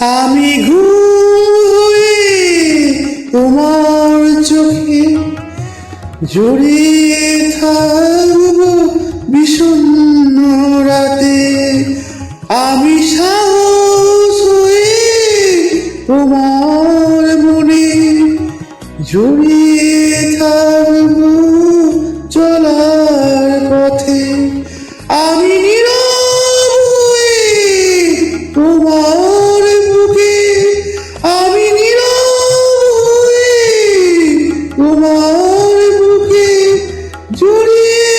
আমি ঘুরে তোমার চোখে জড়িয়ে থাকবো বিষণ্ণ রাতে। আমি সাহস হয়ে তোমার মনে জড়িয়ে থাকবো চলার পথে। আমি নীরব হয়ে তোমার বুকে, আমি নীরব হয়ে তোমার বুকে জড়িয়ে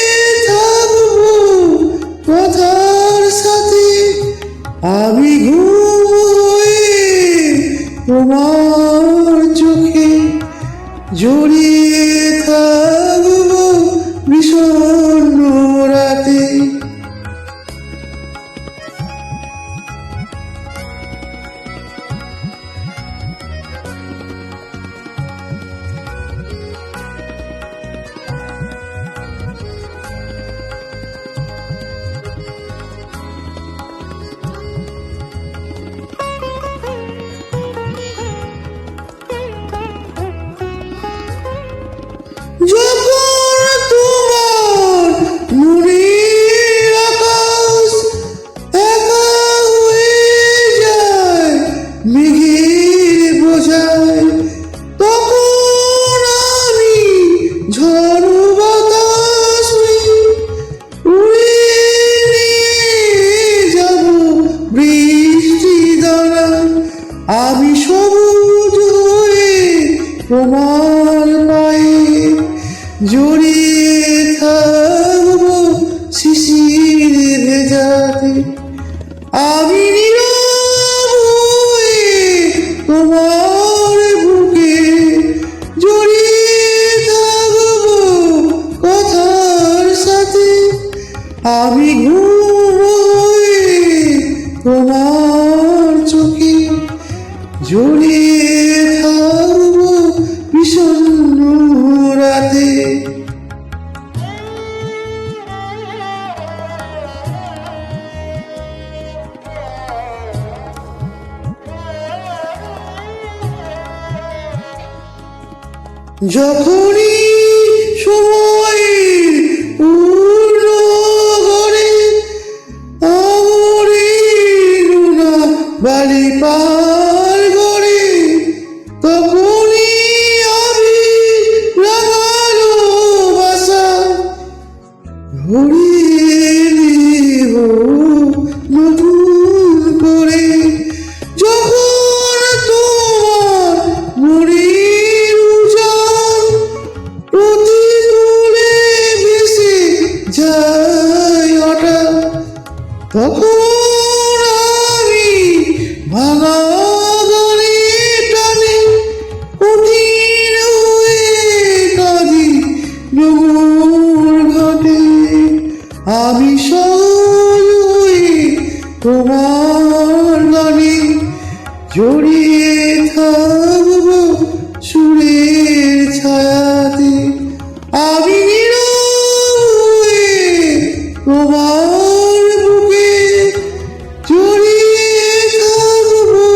থাকবো কথার সাথে। আমি ঘুম হয়ে তোমার চোখে জড়িয়ে থাকবো বিষণ্ণ রাতে। যখন তোমার মনের আকাশ একা হয়ে যায় মেঘের বোঝায়, তখন আমি ঝড় বাতাস হয়ে উড়ে নিয়ে যাব বৃষ্টি দাঁড়ায়। আমি সবুজ হয়ে তোমার পায়ে জড়িয়ে থাকবো শিশির ভেজাতে। আমি নীরব হয়ে তোমার বুকে জড়িয়ে থাকবো কথার সাথে। আমি ঘুম হয়ে তোমার চোখে জড়িয়ে থাকবো বিষণ্ণ রাতে। যখনই সময় পূর্ণ করে আমরি লুনা বালি পার করে, তখনই আমি রাঙালো বাসা ভরিয়ে নিব নতুন করে। যখন তোমার মনের উজান প্রতিকূলে ভেসে যায় হঠাৎ, তখন আমি ভাঙা গানে টানে কঠিন হয়ে কাঁদি ডুমুর ঘাটে। আমি সহজ হয়ে তোমার গানে জড়িয়ে থাকবো সুরের ছায়াতে। আমি নীরব হয়ে তোমার বুকে জড়িয়ে থাকবো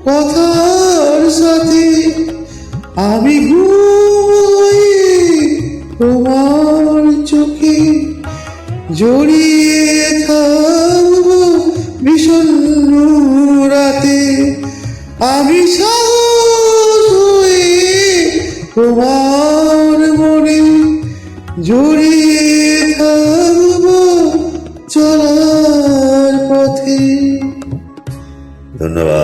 কথার সাথে। আমি ঘুম হয়ে তোমার চোখে জড়িয়ে থাকবো বিষণ্ণ রাতে। আমি সাহস হয়ে তোমার মনে জড়িয়ে থাকবো চলার পথে। ধন্যবাদ।